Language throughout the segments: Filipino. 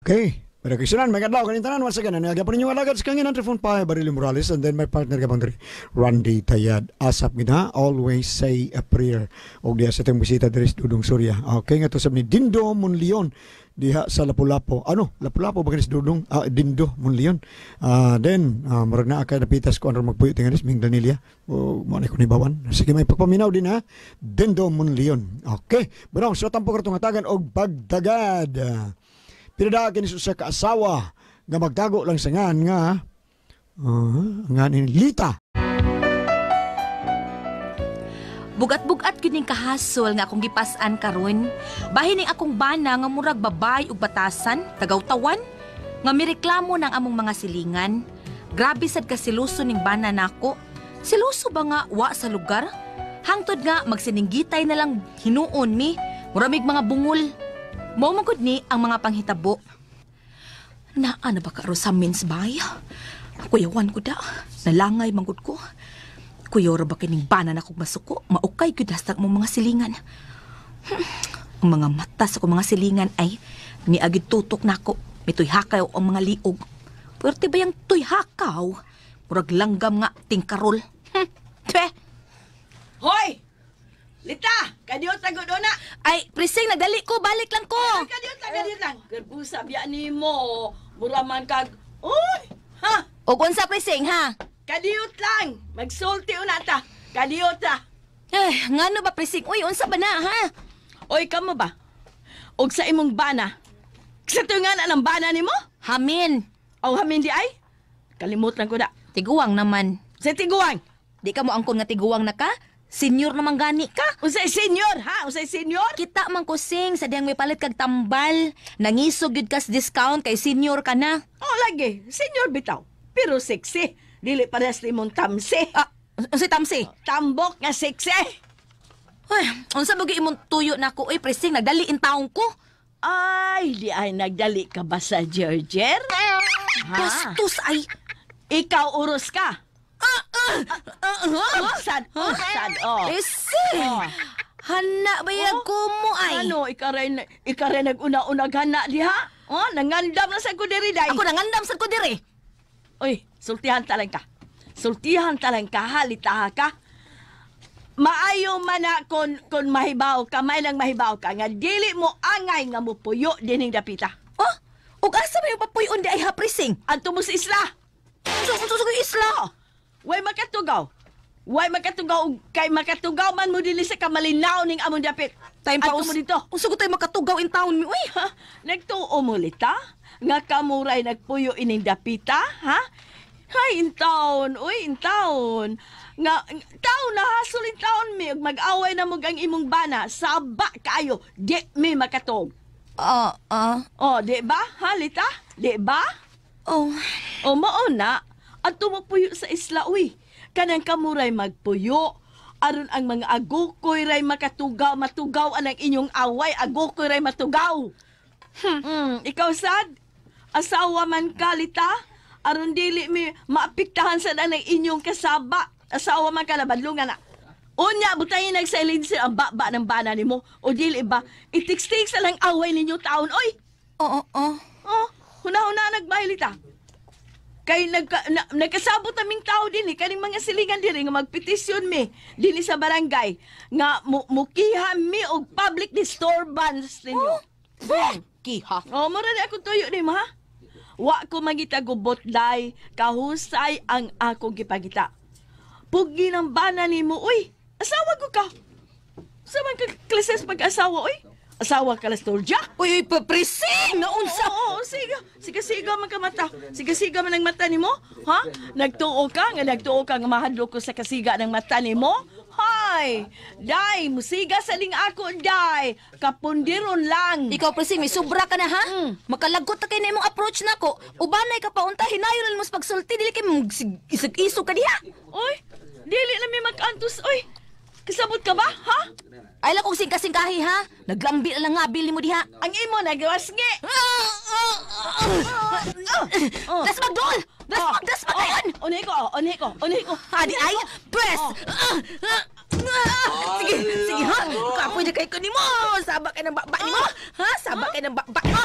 Okay. Pero kisunan, may kadlaw, kanintanan, once again, nagyapon ninyo alagad sa kangin, Andrefon Pai, Barili Morales, and then my partner kapag Randy Tayad. Asap gina, always say a prayer. O diya sa itong bisita Dres Dudong Surya. Okay, nga to sa ni Dindo Monleon, diha sa Lapu-Lapu. Lapu-Lapu ba kanis Dudong? Dindo Monleon. Then, marag na akay napitas ko, ano magpuyo tinganis, Ming Danilia. O, manay ko ni Bawan. Sige, may pagpaminaw din ha. Dindo Monleon. Okay. Barang, so tampo kartong hatagan og pagdagad. Pinadagin ni sa kaasawa nga magtago lang sa nga ni Lita. Bugat-bugat kining kahasol nga akong gipas-an karon. Bahin ning akong bana nga murag babay ug batasan, tagaw-tawan, nga mireklamo ng among mga silingan. Grabe sad ka siluso ning bana nako. Siluso ba nga wa sa lugar? Hangtod nga magsininggitay na lang hinuon mi, muramig mga bungol. Mao man gud ni ang mga panghitabo. Naa na ba karo sa men's bay? Kuyawan ko da. Nalangay man gud ko. Kuya ra ba kining bana na kog masuko? Maukay gud hasta mong mga silingan. Ang mga mata sa kong mga silingan ay niagid tutok nako. Mitoy hakaw ang mga liog. Puwerte ba yang tuy hakaw? Murag langgam nga tingkarol. Hoy! Lita! Kadiyot na gud na! Ay, Prising, nagdali ko. Balik lang ko. Kadiyot lang. Gerbusa biya ni mo. Muraman kag... Uy! Ha? O unsa, Prising, ha? Kadiyot lang. Magsulti una ta. Kadiyot ta. Eh, ngano ba, Prising? Uy, unsa ba na, ha? Oy, kamo ba? Og sa imong bana. Sa tungan ng bana ni mo? Hamin. O hamin di ay? Kalimutan ko na. Tiguang naman. Sa tiguang. Di ka mo angkon nga tiguang na ka? Senior naman gani ka. Usay senior, ha? Usay senior? Kita man ko sing sa diyang may palit kag tambal. Nangisog yun kas discount kay senior ka na. Oh, lagi. Senior bitaw. Pero sexy. Dili parehas ni mong tamsi. Si Tamsi. Tambok nga sexy. Ay, unsa bagi imong tuyo na ko? Uy, Prising, nagdali in taong ko. Ay, di ay nagdali ka ba sa Gerger? Bastos ay. Ikaw uros ka. Sad, oh. Prising. Oh. Hana bayag ko mo ay. Ano, ikaray nag-una-unag hana diha? Oh, nangandam na sa kuderiday. Ako nangandam sa ko dire. Uy, sultihan talang ka. Sultihan talang ka, halita ka. Maayo man na kon mahibaw ka, may lang mahibaw ka, nga dili mo angay nga mo puyo dining dapita. Oh, ug asa ba yung papuyon di ay ha, Prising? Adto mo sa isla. Sa isla. Way makatugaw. Way makatugaw, kay makatugaw man mo dili sa kamalinaw ning among dapit. Time pa Adto mo dito. Unsa ko tayo makatugaw in town mi, uy. Ha? Nagtuo mo lita? Nga kamuray nagpuyo ining dapita, ha? Hay, in town. Uy, in town. Nga, taon na hasol in town mi. Mag-away na mo ang imong bana. Saba kayo. Di mi makatog. Oh, di ba? Halita? Di ba? Oh. O, mauna. At tumapuyo sa isla, uy. Kanang kamuray magpuyo. Aron ang mga agukoy ray makatugaw, matugaw anang inyong away. Agukoy ray matugaw. Ikaw sad? Asawa man ka, Lita? Aron dili mi maapiktahan sa anang inyong kasaba. Asawa man ka, labadlungan na. Unya, butayin nagsilid sa ang baba ng bana ni mo. O dili ba, itik-tik sa lang away ninyo taon, oy. Oo. Oh, huna-huna nagbahay, Lita. Kay nagkasabot naming tao din kaning mga silingan diri nga magpetisyon mi dinhi sa barangay nga mukiha mi og public disturbance ninyo. Kiha. Oh, mura na ako tuyo ni ha. Wa ko magitagubot day kahusay ang ako gipagita. Pugi ng bana nimo, uy. Asawa ko ka. Sa man ka klases pag-asawa, uy. Asawa ka lastolja? Uy, Prising! Naunsa? Oo, siga man ka mata. Siga man ang mata ni mo? Ha? Nagtuo ka nga mahadlo ko sa kasiga ng mata ni mo? Hay! Day, musiga sa ning ako, day. Kapundiron lang. Ikaw, Prising, may sobra ka na, ha? Makalagot na kayo na imong approach na ko. Ubanay ka pa unta, hinayon mo sa pagsulti, dili kayo isag-iso ka diha. Uy, dili na may mag-antos, uy. Kasabot ka ba, ha? Ay lang kong singkasingkahi, ha? Naglambi na lang nga, bili mo diha. Ang imo, nagwasngi. Das magdol! Das patayon! Unhi ko. Hadi ay, press! Sige, ha? Kapoy na kayo ko ni mo! Sabak ka ng bakbak ni mo! Ha? Sabak ka ng bakbak mo!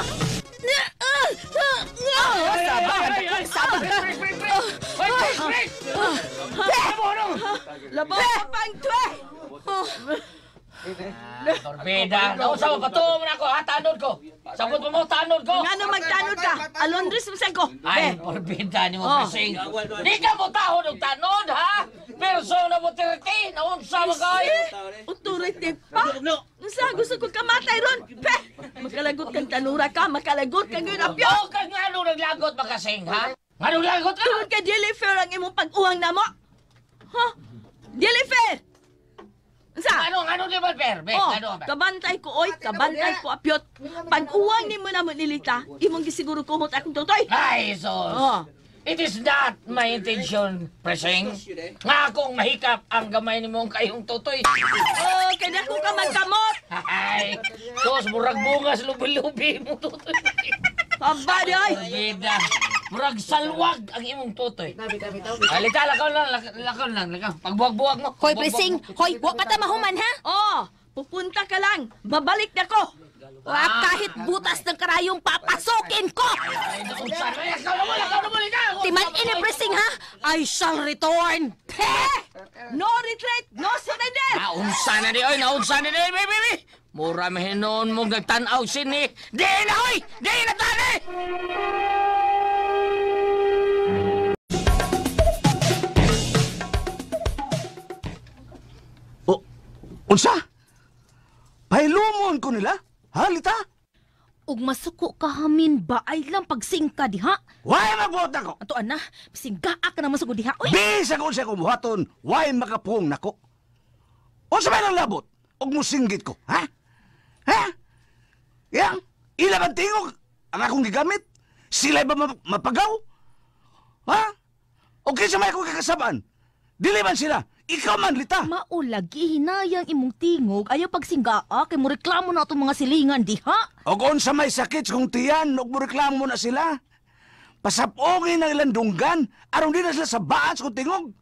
Labo ka pang twe! Torbida, nausa mo patuom na ako, ha? Tanod ko. Sabot mo, tanod ko. Nga nung magtanod ka, alondres mo ko. Ay, torbida ni mo, Presing. Di ka mo taho ng tanod, ha? Persona mo tiriti, naunsa mo kayo. Authority pa? Nasa gusto ko kamatay ron. Pe! Makalagot kang tanura ka, makalagot kang yun apyo. O, kag nga nung naglagot makasing, ha? Nga nung lagot ka? Tungod ka deliver ang imong pag-uwang na mo. Ha? Deliver! Sa? Ano di ba, Per? Be, Oh, ano ba? kabantay ko, oy, kabantay ko, apyot. Pag-uwang ni mo na mo nilita, imong gisiguro kumot akong tutoy. Ay, sos. Oh. It is not my intention, Presing. Nga akong mahikap ang gamay ni mong kayong tutoy. Oh, kaya ko ka magkamot. Ay, sos, murag bungas, lubi-lubi mo tutoy. Aba, di ay. Bida, murag salwag ang imong tutoy. Alika, lakaw lang. Pagbuwag-buwag mo. Hoy, Presing! Hoy, wa pa ta mahuman, ha? Oh, pupunta ka lang. Babalik na ko. Wa kahit butas ng karayong papasukin ko! Ay, naunsan. Ay, lakaw na mo, likaw. Timan ini, Presing, ha? I shall return! No retreat, no surrender. Naunsan na di, oy, naunsan na di, baby. Mura mahinoon mo nagtanaw sini. Di na, oy! Di na, tani! Unsa? Pahilumon ko nila? Halita? Ug masuko ka hamin ba ay lang pagsingka diha? Why magbuhat nako? Ato ana, singgaa ka na masuko diha. Uy! Bisag unsa ko buhaton, why makapung nako? Unsa may nang labot? Og musinggit ko, ha? Ha? Yang, ila bang tingog ang akong gigamit? Sila ba mapagaw? Ha? O kinsa may akong kakasabaan? Dili man sila? Ikaw man, Lita. Maulagi hinayang imong tingog ayaw pagsinggaa kay mo reklamo na atong mga silingan diha. O kung sa may sakit kung tiyan, og reklamo na sila. Pasapongin ang ilang dunggan, aron din na sila sa baas kung tingog.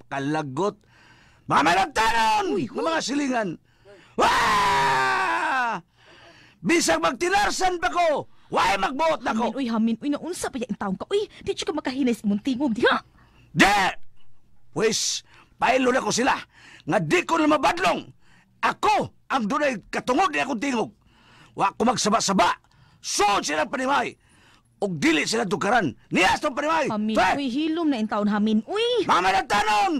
Kalagot. Mga malagtanon, mga silingan. Wah! Bisag magtinarsan pa ko, why magbuot na ko? Hamin, uy, naunsa pa yung taong ka. Uy, di ka makahinay sa imong tingog diha. De! Wis, pailo na ko sila, nga di ko na mabadlong. Ako ang dunay katungod ni akong tingog. Wa ko magsaba-saba, soon sila panimay. Og dili sila tukaran, niyas tong panimay. Hamin, uy, hilom na yung taon hamin. Uy! Mga malagtanon!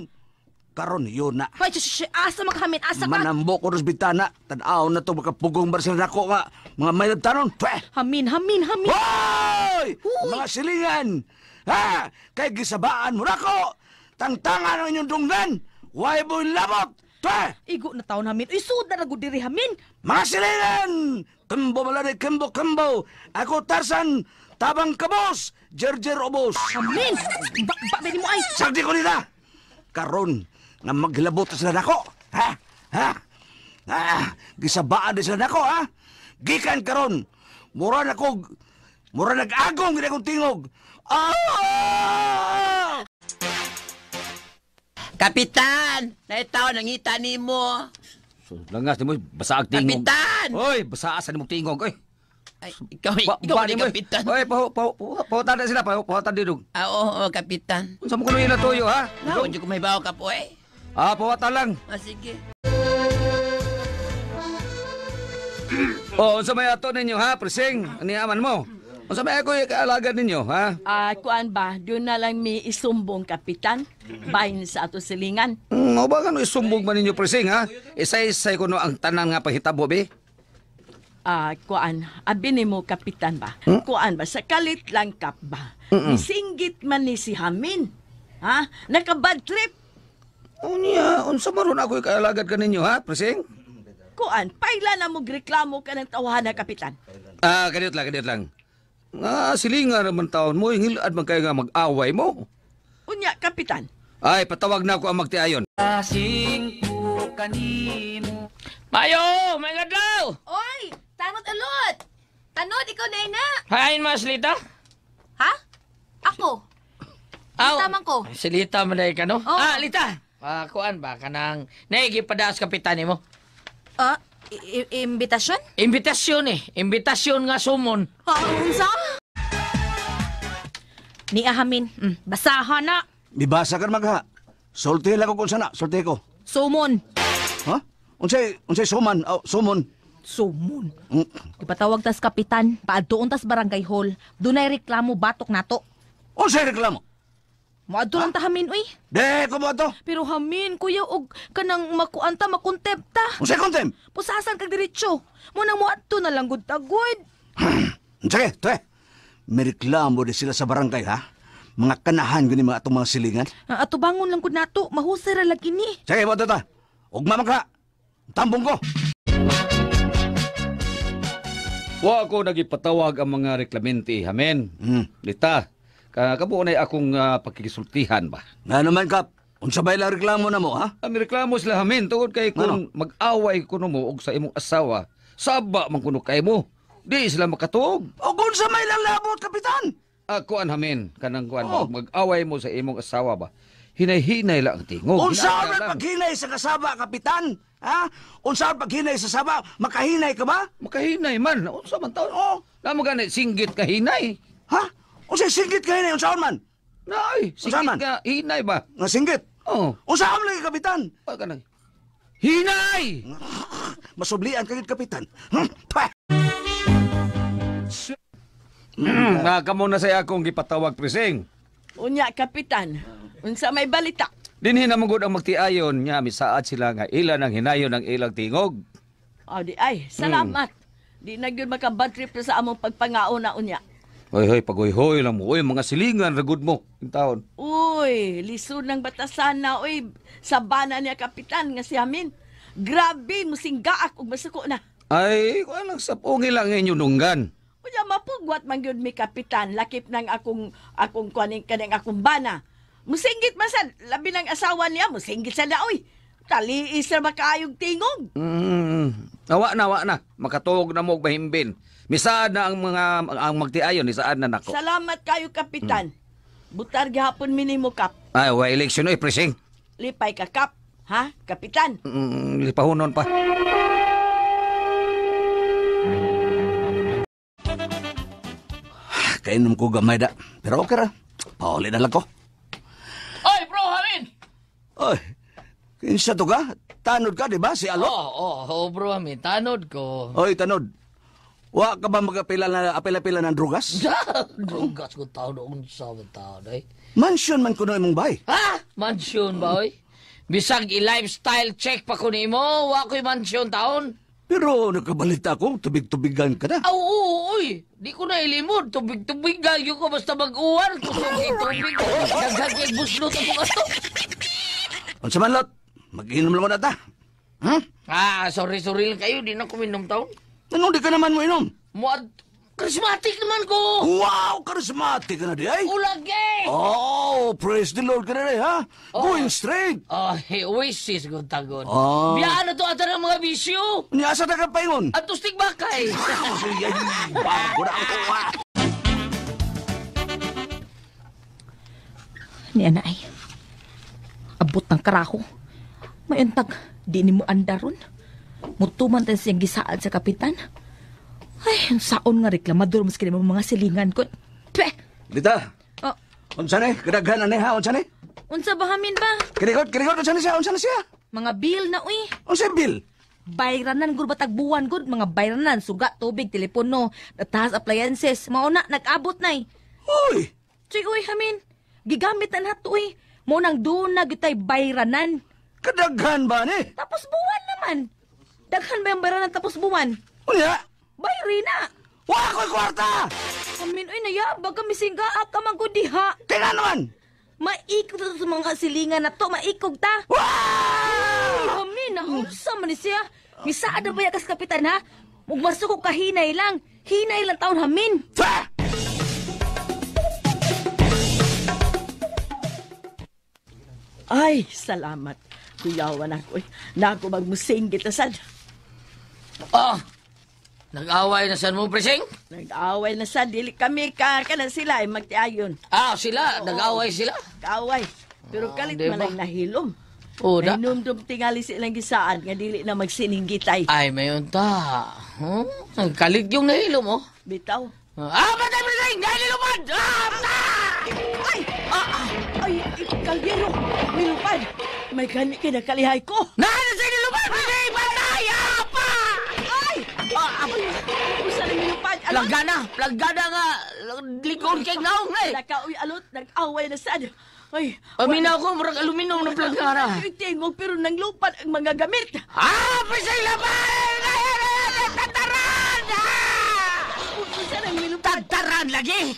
Karon yun na. Hoy, asa makahamin, asa ka? Manambo ko ros bitana, tanaw na to makapugong barsil nako nga. Mga malagtanon, Hamin. Hoy! Mga silingan! Ha! Kay gisabaan mo nako! Tangtangan ang inyong dunggan! Why boy labot! Igo na taon hamin. Uy, suda na diri hamin. Mga silingan! Kembo malari, kembo! Ako Tarsan, tabang kabos! Jerjer obos! Hamin! Ba mo ay! Sagdi ko nila! Karon, nga maghilabot na sila nako! Ha? Gisabaan na sila nako, ha? Gikan karon! Mura nag-agong gina kong tingog! Ah! Kapitan! Naitaw nangita ni mo. So, langas ni mo, basaag tingog. Kapitan! Oy, basaasan ni mo tingog, oy. Ay, ikaw ni kapitan. Oy, pahutan na sila, pahutan din. Oo, kapitan. Unsa mo kuno na tuyo, ha? Naon, di ko may bawa ka po eh. Pahutan lang. Sige. Unsa may ato ninyo, ha, Presing? Aniaman mo. Unsa may ako kaalagad ninyo, ha? Kuan ba, doon na lang may isumbong kapitan, bahin sa ato silingan. O ba kano isumbog man ninyo, Presing, ha? Isay-isay ko no ang tanan nga pahitabo, be? Kuan, abi ni mo kapitan ba? Kuan ba, sa kalit lang kap ba? Isinggit man ni si Hamin. Ha? Naka-bad trip. Unya, unsa maron ako kaalagad ka ninyo, ha, Presing? Kuan, paila na mo reklamo ka ng tawahan na kapitan. Kadit lang. Silinga naman taon mo, hilad man kayo nga mag-away mo. Unya, kapitan. Ay, patawag na ako ang magtiayon. Mayo, may gadlaw! Oy! Tanod alot! Tanod, ikaw na ina! Hain mas, Lita? Ha? Ako? Tamang ko. Silita mo na ka, no? Oo. Lita! Kuan ba, kanang naigipadaas kapitan mo? Imbitasyon? Imbitasyon Imbitasyon nga sumon. Unsa? Ni ahamin, basahan na. Mibasa ka magha. Sulti lang ko kung sana. Sulti ko. Sumon. Ha? Unsay suman? Oh, sumon. Sumon. Mm. Ipatawag tas kapitan, paadtoon tas barangay hall. Dunay reklamo batok nato. Unsay reklamo? Moadto lang ta hamin uy. De, ko mo to. Pero hamin kuya og kanang makuanta makontepta. Unsay kontem? Pusasan kag diretso. Mo nang moadto na lang gud tagod. Sige, tuwe. May reklamo din sila sa barangay, ha? Mga kanahan gani mga atong mga silingan. Ato bangon lang gud nato, mahusay ra lagi ni. Sige, mo ta. Ugma man ka. Tambong ko. Wa ako nagipatawag ang mga reklamenti, hamen. Lita, kabuo na akong pagkikisultihan ba? Nga naman, Kap. Unsa ba ilang reklamo na mo, ha? Ang reklamo sila, hamen, tungod kay kung mag-away kuno mo og sa imong asawa, saba man kuno kay mo. Di sila makatuog. O kung sa may lang labot, Kapitan? Ako an hamen, kanang kuan mag-away mo sa imong asawa ba? Hinay-hinay lang ang tingog. Unsa Hinay ang lang. paghinay sa kasaba, Kapitan? Ha? Unsa ang paghinay sa saba? Makahinay ka ba? Makahinay man. Unsa man taon? Oo. Namo gani singgit ka hinay. Ha? Unsa singgit ka hinay? Unsaon man? Nay, Unsa man? singgit ka hinay ba? Nga singgit? Oh, Unsa am lagi, Kapitan? pa kanang hinay. Masublian kagid, Kapitan. Pah! Kamo na sa akong gipatawag preseng. Unya, Kapitan. Unsa may balita? Dinhi na magud ang magtiayon nya misaad sila nga ilan ang hinayon ng ilang tingog. O di ay, salamat. Di na gyud makabad trip sa among pagpangao na unya. Hoy, pagoy-hoy lang mo. Uy, mga silingan, ragod mo. Yung taon. Uy, lisod ng batasan na, uy. Sabana niya, Kapitan, nga si Amin. Grabe, musinggaak ug masuko na. Ay, kung lang sa pungi lang inyo nunggan. Unya, mapugwat man gyud mi, Kapitan. Lakip ng akong kuaning kanang akong bana. Musinggit man sad, labi ng asawa niya, musinggit sa na, uy. Taliis na makaayong tingog. Nawa na. Makatuog na mo og bahimbin. Misaad na ang magtiayon, isaad na nako. Salamat kayo, Kapitan. Butar gihapon minimo, Kap. Ay, wa eleksyon oy, preseng. Lipay ka, Kap. Ha, Kapitan? Lipahunon pa. Kainom ko gamay da. Pero okay ra. Pauli na lang ko. Oy, bro, Hamin! Oy, kinsa to ka? Tanod ka, di ba? Si Alok? Oo, bro, Hamin. Tanod ko. Oy, tanod. Wa ka ba apela-pila ng drugas? Drugas ko tao noon sa tao, day. Mansion man kuno imong bay. Ha? Mansyon ba, oy? Bisag i-lifestyle check pa ko nimo, wa ko'y mansyon taon. Pero nakabalita ko, tubig-tubigan ka na. Oo, uy. Di ko na ilimod. Tubig-tubig galyo ko basta mag-uwan. Kusog tubig. Daghag kay buslot ako kato. Unsa man lot? Mag-inom lang ko na ta. Sorry lang kayo. Di na ko minom taon. Anong di ka naman mo inom? Charismatic naman ko. Wow, charismatic ka na di ay. Ulagi. Oh, praise the Lord ka na di ha. Going straight. Oasis kong tagod. Oh. Biyaan na to ata ng mga bisyo. Niasa na ka paingon. At tustig bakay. Bago na ako ha. Ni anay. Abot ng karaho. Mayuntag, di ni mo andaron. Mutuman tayo siyang gisaad sa kapitan. Ay, ang saon nga reklamador mas kini mga silingan ko. Pweh! Dita. Oh, Unsa ni? Kadaghan na ha, unsa ni? unsa bahamin ba? Kirikot, unsa ni siya? Unsa na siya? Mga bill na uy. Unsa bill? Bayranan gud batag buwan gud mga bayranan suga tubig telepono taas appliances mao na nag-abot nay. Uy! Tuy uy hamin. Gigamit na nato uy. Mo nang doon na gyud tay bayranan. Kadaghan ba ni? Tapos buwan naman. Daghan ba yung bayranan tapos buwan? Unya? Bayri na. Wala ko'y kwarta! Amin uy nayabag kami singgaak ka man gud diha. Tingnan naman! Maikog ta sa mga silingan na to maikog ta. Wow! Amin naunsa man ni siya. Misaad na ba yakas kapitan ha? Mugmarso ko kahinay lang. Hinay lang taon hamin. Pa! Ay, salamat. Kuyawan ako. Naku magmusinggit na sad. Nag-away na saan mo, preseng? Nag-away na sad. Dili kami kanan sila ay magtiayon. Sila. Nag-away sila. Kaaway. Pero kalit diba? man ay nahilom. Da. Nainumdum tingali silang gisaan nga dili na magsininggitay. Ay, mayon ta. Ang kalig yung nahilo mo. Bitaw. Patay, preseng! Dahil nilumad! Ay! Ay! Kaldero! Milupad! may gani kinakalihay ko. Nana sa nilupan! Hindi! Pataya pa! Ay! Usa na minupad. Plagana nga. Likod kay naong eh. Nakauy alot, nag-away na sad. Ay, Paminaw ko, murag aluminum ng plagana. Ay, tingog, pero nang lupad ang mga gamit. Pisay laban! Tataran! Usa na minupad. Tataran lagi!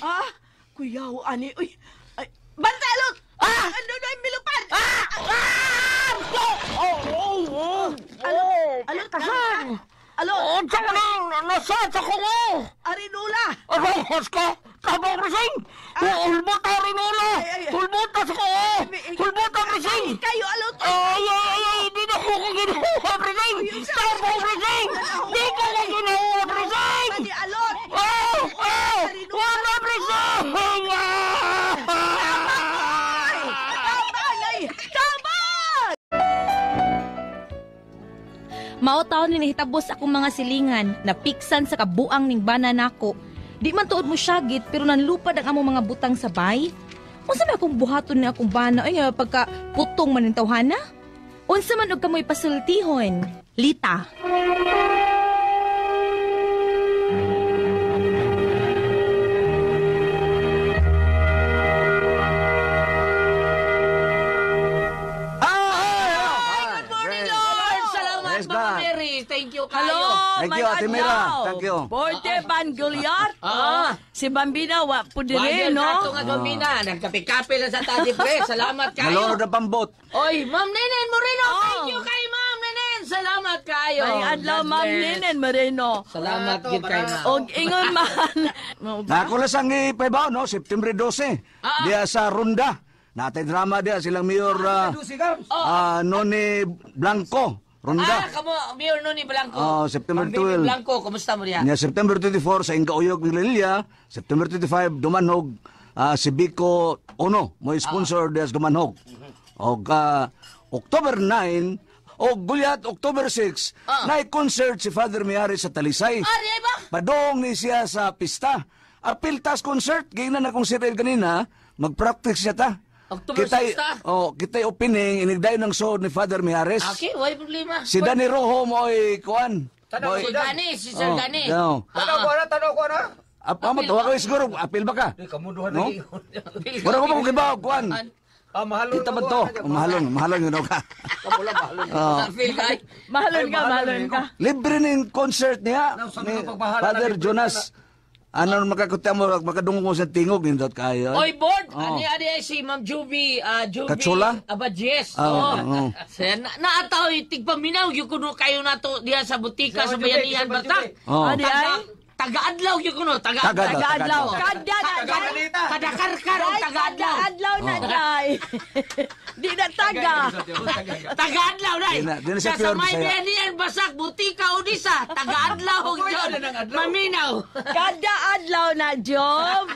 Kuyaw, ani. Uy, ay, banta alot! Ano na yung milupad? Alot, kasan? Alot, Tsaka na, nasat ako mo! Arinula! Arokos ka! Tabang rising! Ulbot na rinula! Ulbot na sa ko! Ulbot na rising! Kayo, alot! Ay! Di na ko ginawa rising! Tabang rising! Di ko ginawa rising! Pati alot! Wala rising! Mao taon ni nahitabos akong mga silingan na piksan sa kabuang ning bana nako. Di man tuod mo syagit pero nanlupad ang among mga butang sabay. Unsa ba akong buhaton ni akong bana ay nga pagka putong man ning tawhana? Unsa man og kamoy pasultihon? Lita. Thank you kayo. Hello, Thank you, Ate Mira. Thank you. Porte Van Goliath. Si Bambina, wa po Wagel dire, no? no? Kato nga gamina. Nagkape-kape lang sa tadi pre. Salamat kayo. Maloro na pambot. Oy, Ma'am Nenen Moreno. Thank you kay Ma'am Nenen. Salamat kayo. Ay, adlaw, God Ma'am bless. Nenen Moreno. Salamat gid kay Ma'am. Og ingon man. Nakulas ang ipabaw, no? September 12. Diya sa Ronda. Natay drama diya silang Mayor Noni Blanco. Ronda. Kamo, Mayor Noni Blanco. September Ma'am Noni 12. Blanco, kumusta mo diya? Nya September 24 sa Ingauyog ng Lilia. September 25 Dumanhog. Si Biko Ono mo sponsor diya sa Dumanhog. Og October 9 o Gulyat October 6 na concert si Father Miyares sa Talisay. Ari ba? Padong ni siya sa pista. Apiltas concert, gina na concert kanina, mag-practice siya ta. October 6 ta? Kita'y opening, inigday ng show ni Father Mijares. Okay, wala problema. Si Danny Rojo mo ay kuan. Si Dani, si Sir Dani. Tanaw ko na. Tawa ko siguro, apil ba ka? Kamunduhan No? lagi. Wala ko ba kung kibaw, kuan. Mahalon Kita ba to? Mahalon yun ka. Feel kay. Mahalon ka. Libre ning concert niya, ni Father Jonas. Ano makakuta mo, makadungong mo sa tingog, nindot kayo. Oy, board! Ani si Ma'am Juby, Katsula? Abadjes. Oo. Naataw, tigpaminaw, yung kuno kayo na to diya sa butika, sa bayanihan, basta. Adi ay? Taga-adlaw yung kuno, Taga-adlaw. Taga-adlaw. Kada-karkar ang taga-adlaw. Taga-adlaw na day. Di na taga. Taga-adlaw na Di na siya Sa pure may Bisaya. bayanihan, basak, butika, Odisa, taga-adlaw, John. Maminaw. Kada-adlaw na, Job.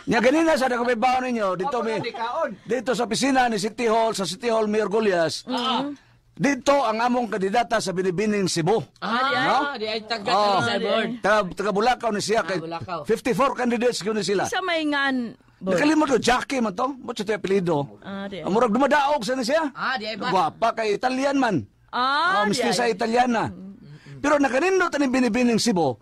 Nya ganina sa may baon ninyo dito sa opisina ni City Hall sa City Hall Mayor Golias. Dito ang among kandidata sa Binibining Cebu. Di ay taga sa board. Taga Bulacau ni siya kay Bulacau. 54 candidates gyud sila. Sa may ngan. Nakalimot ko Jackie man to. Mo sa apelyido. Di ay. Amurag dumadaog sa siya. Di ay ba? Gwapa kay Italian man. Di Miski ay. sa Italiana. Pero nakanindot ani Binibining Cebu.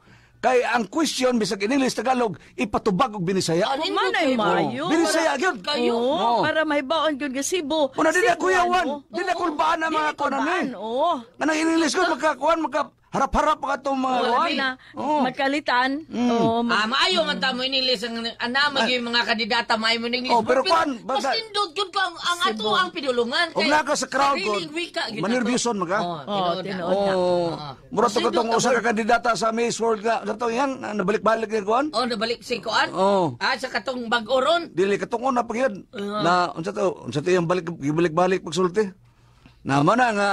Kay ang question bisag in English Tagalog ipatubag og Binisaya. Manay mayo. Binisaya gyud. Kayo. Oo, para may baon gyud nga Cebu. Una dili Cebuano. kuyawan. Dili kulbaan ang mga kunan ni. Oo. Kanang in English ko magkakuan harap-harap pa katong mga Wala na. Magkalitan. Oo. Maayo man tamo inilis ang anamag yung mga kandidata maayo mo ning pero kuan, mas baga- indot gyud ko ang ato ang pinulungan Og naka sa crowd ko. sariling wika gyud Manirbyuson maka. Tinood na. Mura to katong usa ka kandidata sa Miss World ka. Kato yan nabalik-balik ni kuan. nabalik si kuan. Oh. Sa katong bag-oron. Dili katong una pa gyud. Na unsa to yung balik-balik pagsulti. Na mana nga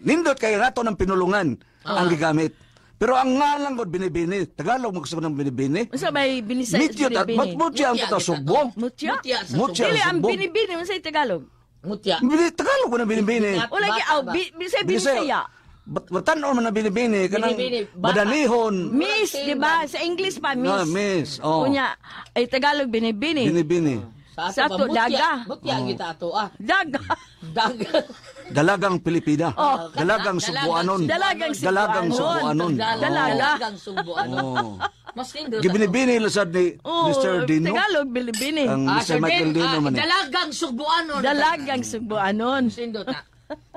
nindot kay nato ng pinulungan ang gigamit. Pero ang ngalan ko binibini. Tagalog mo gusto ng binibini. Unsa may binisay Mityo at mutya ang tata sugbo. Mutya? Mutya Dili ang sugbo. binibini mo sa Tagalog. Mutya. Tagalog mo na binibini. Wala gi binisay binisaya. Batan man na binibini kanang Binibini, bata. badanihon. Miss, di ba? Sa English pa, miss. Miss. Oh. Kunya, ay Tagalog binibini. Binibini. Sa ato, daga. Mutya kita ato Daga. Daga. Dalagang Pilipina. Oh. Dalagang Subuanon. Dalagang Dalagang Subuanon. Dalagang Subuan. Oh. Mas lindo. Gibinibini lasad ni Oh, Mr. Dino. Tagalog, Bilibini. Ang Mr. Michael Dino man. Dalagang Subuanon. Dalagang Subuanon. Lindo ta.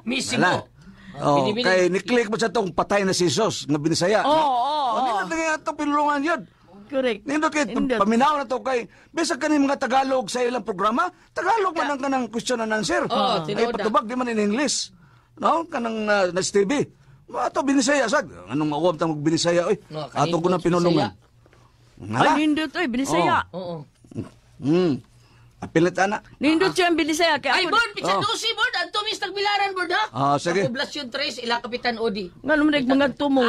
Missing Wala. mo. Oh, Binibini. kay ni-click mo sa tong patay na si Sos nga binisaya. Oo. Nindot na kaya itong pinulungan yun. Correct. Nindot kaya Nindot. paminaw na to kay bisag kanin mga Tagalog sa ilang programa, Tagalog man ang kanang question and answer. Oo, Ay tinuod na. patubag di man in English. No, kanang na TV. Ato binisaya sad. Anong mawam ta magbinisaya oy. No, Ato ko na pinulungan. Ay, nindot ay, binisaya. Oo. Apilit ana. Nindot siya ang binisaya. Kaya Ay, ako, Bord, pizza dosi, Bord. Ang tumis tagbilaran, Bord, ha? Sige. Sa Poblasyon 3, ila Kapitan Odi. nga naman mga tumo.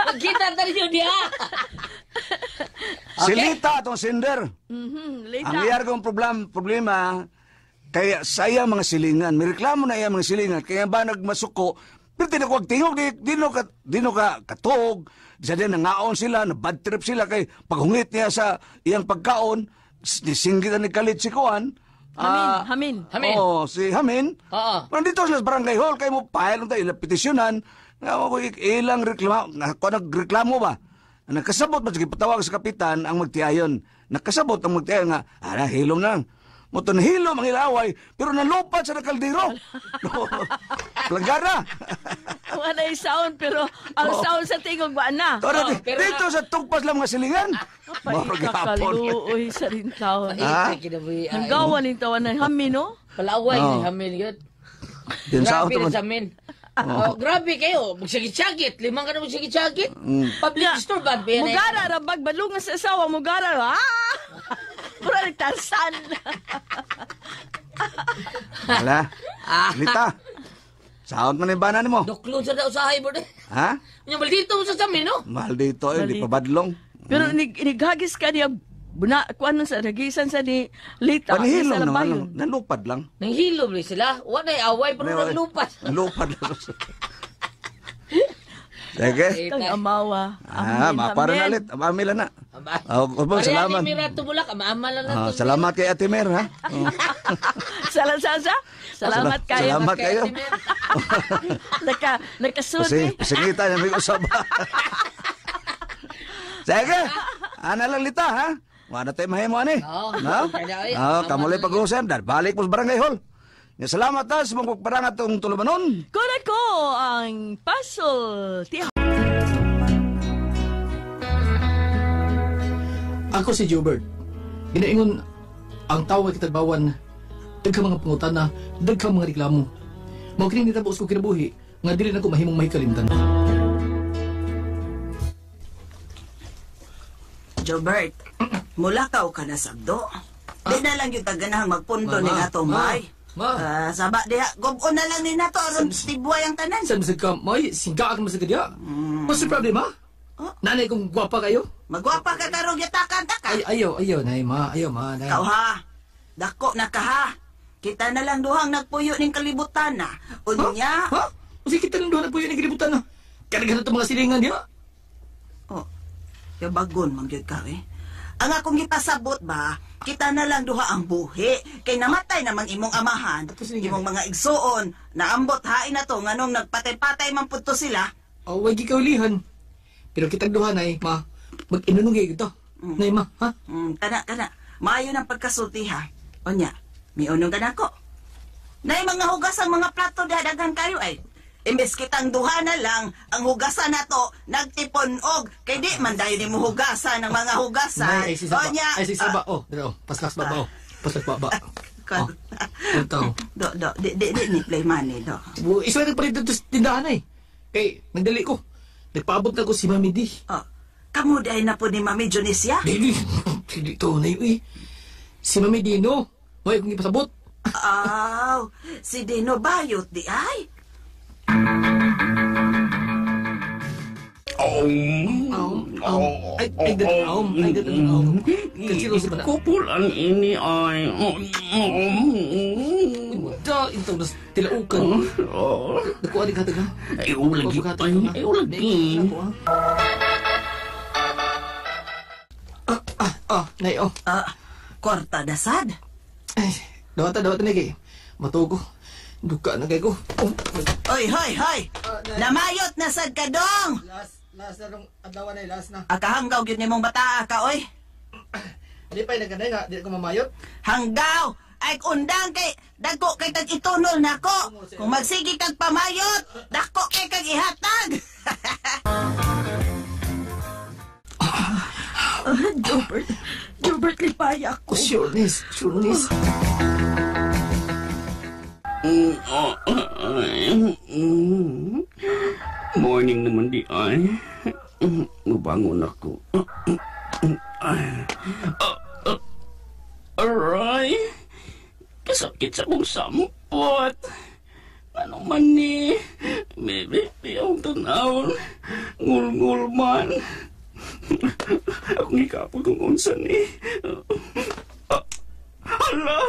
Magkita tayo yun, ha? Si Lita atong sender. Lita. Ang iyar kong problema, kaya sa iya mga silingan, may reklamo na iya mga silingan, kaya ba nagmasuko, pero tinakawag tingog, di no ka katog, sa din nangaon sila, na bad trip sila, kay paghungit niya sa iyang pagkaon, nisinggitan ni Kalit si Kuan, Hamin. Oo, si Hamin. Oo. Nandito sila sa barangay hall, kaya mo pahil tayo, ilang petisyonan, ilang reklamo, nagreklamo ba? Nakasabot ba, sige patawag sa kapitan ang magtiayon. Nakasabot ang magtiayon nga, hilom na lang. Moto na hilom ang ilaway, pero nalupad sa nakaldiro. Plagana. Wala yung sound, pero ang sound sa tingog ba na? pero Dito sa tugpas lang mga silingan. Kakaluoy sa rin taon. Ang Ang gawan yung taon ng Hamin, no? Palaway ni Hamin, yun. Din sa Grabe auto na man. sa amin. Oh, grabe kayo. Magsagit-sagit. 5 ka na magsagit-sagit. Public store ba? Mugara, rabag, balungan sa asawa, mugara, pura nagtarsan. Wala. Lita. Sound man yung banan mo. Doklo sa daw sa Bord. Ha? Yung maldito mo sa amin, no? Mahal dito eh, di pa badlong. Pero inighagis ka niya, kung ano sa, nagisan sa ni Lita, Panihilom sa naman. labayon. Nalupad lang. Nanghilom rin sila. Wala yung away, pero naglupas. Nalupad lang. Sige. Kang amawa. Mapara na ulit. Amamila na. Salamat. Mariani Mirato Bulak, amaamala na to. Salamat kay Ate Mer, ha? Salamat kayo. Salamat kayo. Nakasulti. Pasingita niya may usap. Sige. Ana lang Lita, ha? Wala tayo mahimo, ani. No? Kamulay pag-uusap. Balik mo sa barangay hall. Salamat ha sa mga pagparang atong tulumanon. Kuna ko ang puzzle. Ako si Jobert. Ginaingon ang tawag kitagbawan, daghang mga pangutana, daghang mga reklamo. Mao kini nitabos ko kinabuhi nga dili na ko mahimong mahikalimtan. Jobert, mulakaw ka na sabdo. Di na lang yung taganahang magpundo ni nga Tomay. Saba diha, gubon na lang ni nato aron tibuay ang tanan. Sa masag ka, may singgaan masag ka diya. What's the problem, ha? Nanay kong gwapa kayo? Magwapa ka karong yatakan-takan. Ayaw, nay ma. Nay. Kau ha, dako na ka ha. Kita na lang duhang nagpuyo ning kalibutan na. Unya. Ha? Kasi kita nang doon na po yun ang kilibutan na. Karagahan ito mga silingan niya. Yabagon, mangyod ka eh. Ang akong ipasabot ba, kita na lang duha ang buhi. Kay namatay namang imong amahan, imong mga igsuon, naambot hain na to, nganong nagpatay-patay man punto sila. Wag ikaulihan. Pero kitang duha, nay, ma. Mag-inunungay ito. Nay, ma, ha? Kana. Maayo ng pagkasulti, ha? Onya, may unong ka na ko. Nay, mga hugas ang mga plato, dadagan kayo, ay. Imbes kitang duha na lang, ang hugasan na to, nagtipon-og. Kay di man dayo ni mo hugasan ng mga hugasan. Nay, ay si Saba. Paslaks ba. Paslaks ba. Di ni play money, do. Iswa nagpalit dito sa tindahan, ay. Kay, nagdali ko. Nagpaabot na ko si Mami D. Kamu dahil na po ni Mami Junicia? Hindi to, nay, uy. Si Mami Dino. May kong ipasabot. Si Dino Bayot di ay? Ay, dadang. Kasi si Mana. Kupulan ini ay. Ito na tilaukan. Nakuha di kataga. Ay, ulagi pa yun. Ay, ulagi. Nay, oh. Kwarta dasad. Ay, dawata na kay. Matugo. Duka na kay ko. Oh. Oy, hoy, hoy. Namayot na sad ka dong. Last na nung adlaw na, last na. Akahanggaw gyud nimong bata ka, oy. Di pa nagkanay nga, di ko mamayot. Hanggaw! Ay undang kay dako kay tag itunol nako. Kung magsigi kag pamayot, dako kay kag ihatag. Jobert, lipaya ko. Sureness. Morning naman di ay. Mabangon ako. Aray! Kasakit sa kong sampot. Ano man ni? Bebe, ang tanawon. Ngul-ngul man. Akong ikapag kong unsa ni. Hala!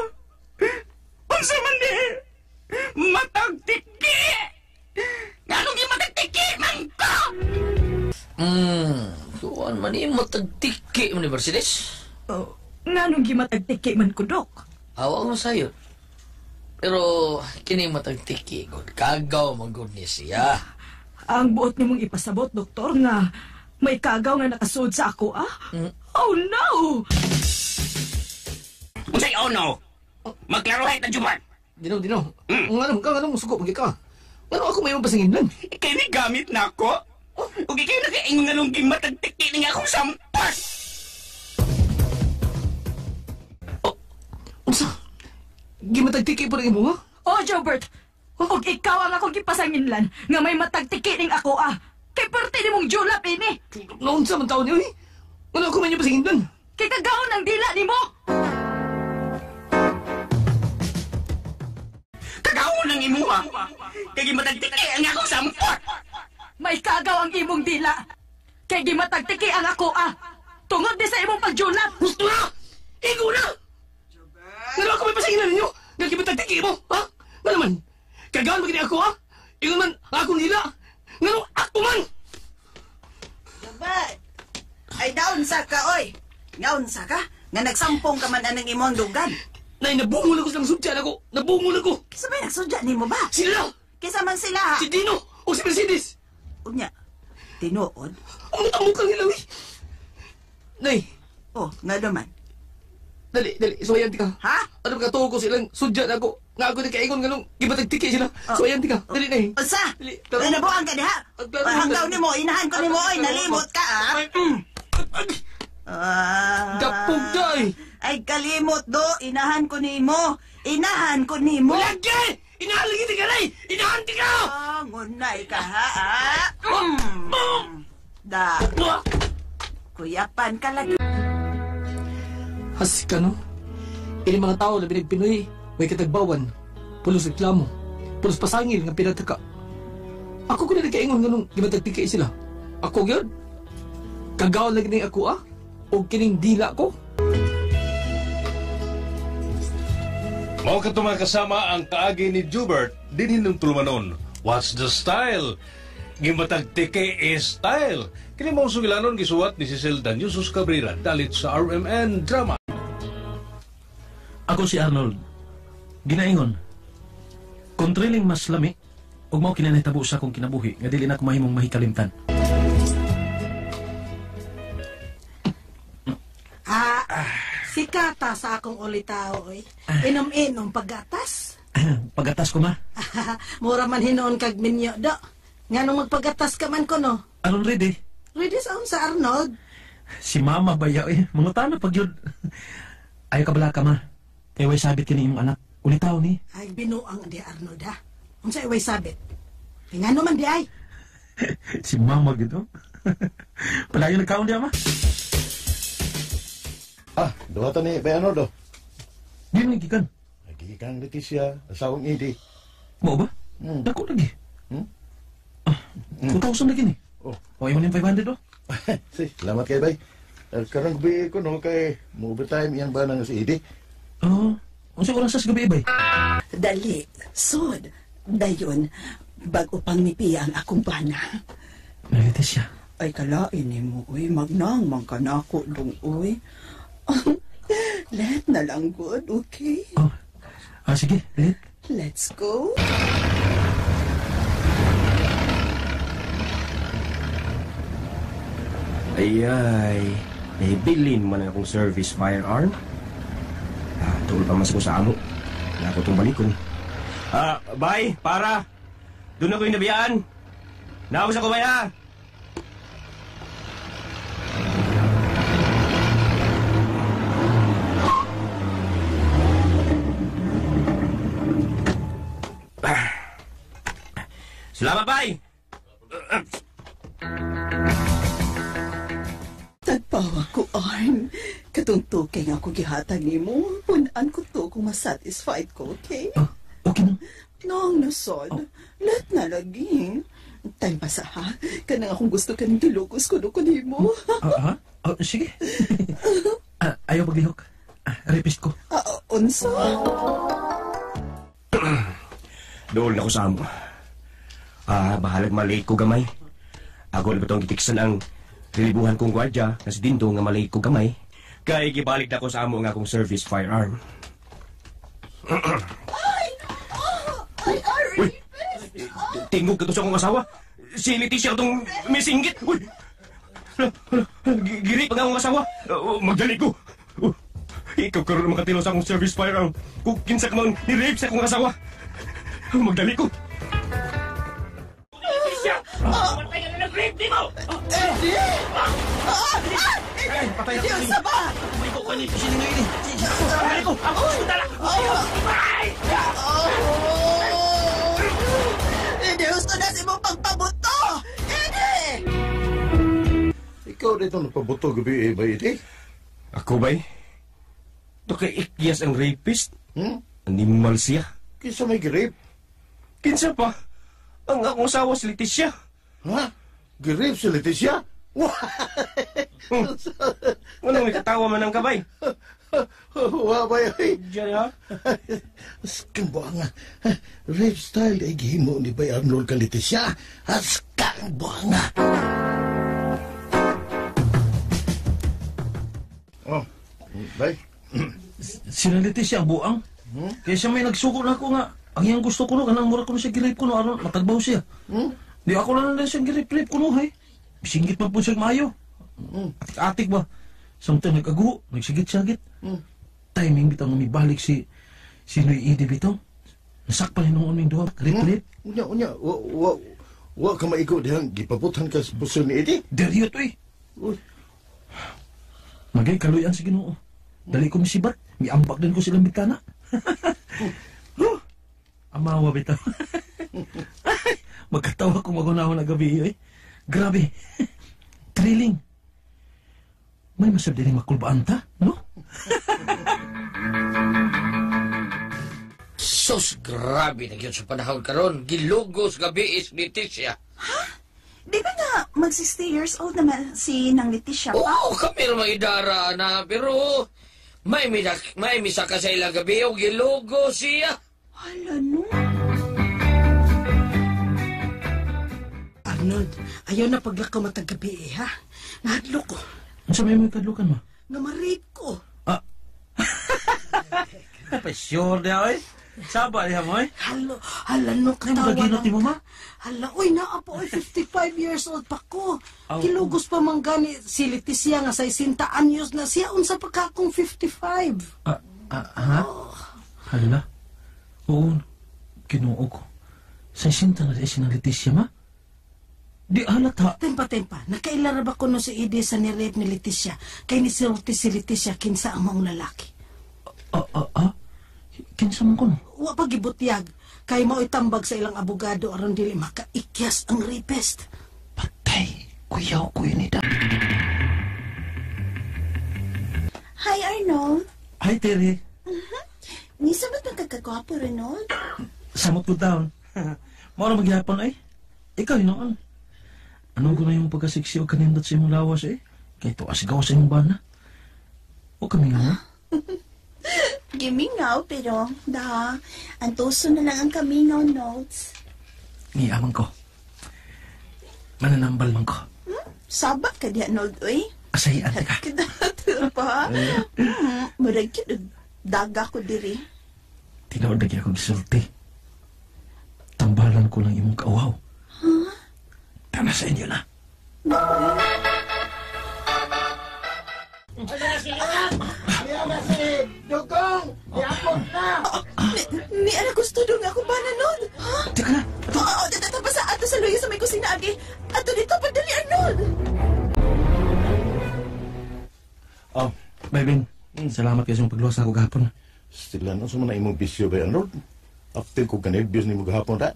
Unsa man ni? Matagtiki! Nganong di matagtiki, mangko? Kuan man ni matagtiki man ni Mercedes. Nganong gimatagtiki man ko, Dok? Awa mo sayo. Pero kini matagtiki ko. Kagaw man gud ni siya. Ang buot nimong ipasabot, doktor, nga may kagaw nga nakasud sa ako, ah? Oh, no! Unsay oh no? Magklarohay ta juman. Dino. Nganong suko pagi ka. Ngano ako may mapasingin lang. Kini gamit na ako. Ug ikaw nakaingon nga nung gimatagtiki ning akong sampot. Unsa? Gimatagtiki pa rin mo, ha? Oh, Jobert! Og ikaw ang akong gipasanginlan nga may matagtiki ning ako, ah! Kay parte nimong julap ini! Naunsa man taon niyo, eh? Ngano ako may mapasingin lang? Kay kagawon ang dila nimo! Kagawon ng imuha. Kay gimatagtiki ang akong sampot. May kagaw ang imong dila! Kay gimatagtiki ang ako, ah! Tungod di sa imong pagjulap! Gusto na! Igo na! Ngano ako may pasinginan ninyo? Nga gimatagtiki mo, ha? Nga naman? Kagawan magiging ako, ha? Ingon man, akong nila! Ngano ako man! Dabat. Ay daon sa ka, oy. Ngaon sa ka? Nga nagsampong ka man anang imong dugan. Nay, nabungol ako sa sudyan ako! Nabungol ako! Sabay nagsudya nimo ba? Sila! Kisa man sila, ha? Si Dino! O si Mercedes! Unya, tinuod? Ang mukha nila, eh! Nay, Oh, nga naman. dali, suwayan ka. Ha? Ano ba katuho ko silang sudyan ako? Nga ako na kaingon nga nung gimatagtiki sila. Suwayan ka. Dali, nay. Unsa? Dali, Ay, nabuang ka diha. Klaro. Ay, hanggaw nimo, inahan ko nimo, oy, nalimot ka, ah. Gapog na, eh! Ay, kalimot do, inahan ko nimo. Inahan ko nimo. Lagi! Inahalagi ka, nay! Inahanti ka! Oh, ngunay ka, ha, ah. Da, kuyapan ka lagi. Hasik ka, no? Ini mga tao na Pinoy, may katagbawan, pulos reklamo, pulos pasangil nga pinataka. Ako ko na nagkaingon nga nung gimatagtikay sila. Ako yun? Kagaw lagi na ako, ah? O kining dila ko? Mao ka kasama ang kaagi ni Jubert din hinong tulumanon. What's the style? Gimatagtike is style. Kini mao sugilanon gisuwat ni Cecil Danyusos Cabrera dalit sa RMN Drama. Ako si Arnold. Ginaingon. Kung triling mas lami, ug mao kinanahitabo sa akong kinabuhi nga dili na ko mahimong mahikalimtan. Sikata sa akong ulitaw, oy. Inom-inom paggatas. Pagatas ko ma. Mura man hinoon kag minyo, do. Nganong magpagatas ka man ko, no? Aron ready. Ready sa Arnold? Si mama bayaw eh. Mga tanong pag yun. Ayaw ka bala ka ma. Kaya way sabit kini imong anak. Ulitaw ni. Ay, binuang di Arnold, ha? Unsa iway sabit? Ngano man di ay? Si mama gitu. Palayo nagkaon di ama. Duwata ni Bayano do. Di man gikan. Gikan Leticia, asawang Edi. Mo ba? Dako lagi. 2,000 lagi ni. Oh, yung 500 do. Salamat kay Bay. Karang gabi ko no kay mo overtime yan ba nang si Edi? Unsa oras sa gabi bay? Dali, sud. Dayon, bago pang mipiya ang akong bana. Leticia. Ay, kalain ni mo, uy. Magnang, magkanako dong, uy. Let na lang, good, okay? Sige, let. Let's go. Ayay, bilin man akong service firearm. Tuol pa mas ko sa amo. Wala ko itong balikon. Bye, para. Doon ako yung nabiyaan. Naabos ako, bay, ha? Salamat, bay! Tagpawa ko, Arn. Katungtukay nga ako gihatag ni mo. Punaan ko to kung masatisfied ko, okay? Okay na. Noong nasod, let na lagi. Time pa sa ha? Kanang akong gusto ka ng dilugos ko no ko ni mo. Sige. Ayaw paglihok. Rapist ko. Unsa? Doon ako sa amo. Bahalag malate ko gamay. Ako na ba itong gitiksan ang rilibuhan kong gwardya na si Dindo nga malate ko gamay. Kaya gibalik na ko sa amo nga akong service firearm. Uy! Tingog ka to sa akong asawa. Si Leticia itong may singgit. Uy! Girip ang akong asawa. Magdali ko. Ikaw karoon makatilo sa akong service firearm. Kung kinsa ka mang nirape sa akong asawa. Magdali ko. Patay ka na nag-rape, di mo! Patay ako! Diyos na ba? May ko kanito sila ngayon eh. Patay ko! Ako gusto na lang! Patay! Hindi gusto na si mo pagpabuto! Hindi! Ikaw dito nagpabuto gabi ba iti? Ako ba'y? Ito kay Ikyas ang rapist? Animal siya. Kinsa may grape? Kinsa pa? Ang akong asawa si Leticia. Ha? Grape si Leticia? Anong may katawa man ang kabay? Wabay ay. Diyan ha? Askang buanga. Rape style ay gihimo ni Bay Arnold ka Leticia. Askang buanga. Bay. Sila Leticia ang buang. Kaya siya may nagsuko na ako nga. Ang iyang gusto ko no, kanang mura ko no siya girip ko no, aron matagbaw siya. Di ako lang siya girip ko no, hay. Bisinggit man po siya maayo. Atik ba? Samtang nag-aguho, nagsigit-sagit. Timing bitang umibalik si Noy Idi bitang. Nasakpan niya nung uning duha, rip-rip. Unya, wa ka maigo dihang gipaputan ka sa puso ni Idi? Deriyo to eh. Magay kaluyan sa Ginoo. Dali ko misibat, miambak din ko silang bitana. Amawa bitaw. Magkatawa kung magunahon na gabi eh. Grabe. Thrilling. May masabi din makulbaan ta, no? Sus, grabe na yun sa panahon karon. Gilugos gabi is Leticia. Ha? Di ba nga mag-60 years old naman si nang Leticia pa? Oo, kami naman idara na. Pero may misa ka sa ilang gabi o gilugos siya. Hala no. Arnold, ayaw na paglakaw matagabi ha? Nahadlo ko. Ano sa may kadlukan mo? Namarate ko. Sure na eh. Saba niya mo eh. Hala no, katawa Magaginot ni mo ma? Hala, uy, naapo, 55 years old pa ko. Kilugos pa man gani si Leticia nga 60 anyos na siya, unsa pa ka akong 55. Ha? Hala? Oo, kinuo ko. 60 na siya ng Leticia ma? Di halata. Tempa. Nakailara ba ko no si Ide sa nirape ni Leticia? Kay ni Silti si Leticia kinsa ang mga lalaki. Kinsa man ko no? Wa pa gibutyag. Kay mao itambag sa ilang abogado aron dili makaikyas ang rapist. Patay. Kuyaw ko yun ita. Hi, Arnold. Hi, Terry. Nisa ba't magkakagwapo, Arnold? Samot ko down. Maura magyapon ay. Ikaw yun. Anong ko na yung pagkasiksi o kanindot sa imong lawas eh? Kaya ito asigaw sa imong bana. O kami nga. Gimingaw, pero ang tuso na lang ang kamingaw notes. Ngiamang ko. Mananambal man ko. Sabak ka di, Arnold, uy. Asahian ka. Pa? Murag yun, daga ko diri. Tinood lagi ako gisulti. Tambalan ko lang imong kauhaw. Huh? Tana sa inyo na. Ni ana gusto dong ako ba na nun? Ha? Teka na. Oo, tatapa sa ato sa luyo sa may kusina agi. Ato dito, padali Arnold. Oh, Baybin. Salamat kayo sa mong pagluwas na ako gahapon. Sila na sa mga imong bisyo ba, Arnold? After ko kanilbios ni mo gahapon ta.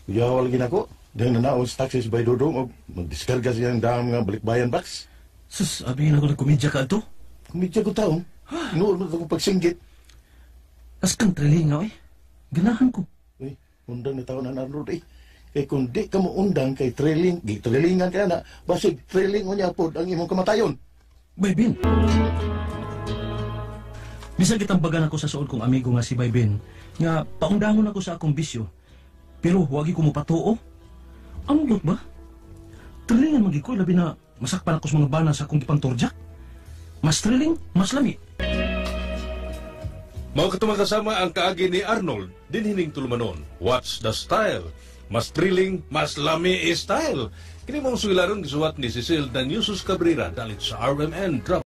Kuyawal gina ko. Dahil na naos taxis by Dodong o mag-diskarga siyang daang mga balikbayan box. Sus, abihin ako ng komedya ka ito. Komedya ko taong. Inuod mo akong pagsinggit. As kang trilingaw eh. Ganahan ko. Uy, undang na taon na Arnold eh. Kaya kung di ka mo undang kay trilingan ka na, basig triling mo niya po ang imong kamatayon. Baybin. Bisan kitang bagan ako sa suod kong amigo nga si Baybin, nga paundangon ako sa akong bisyo, pero huwag ko mo patuo. Anong lot ba? Trilingan magi ko, labi na masakpan ako sa mga bana sa akong gipangtorjak. Mas triling, mas lami. Mao katong kasama ang kaagi ni Arnold din hining tulumanon. What's the style? Mas thrilling, mas lami style. Kini mong sugilaron gisuwat ni Cecil Daniusos Cabrera dalit sa RMN Drop.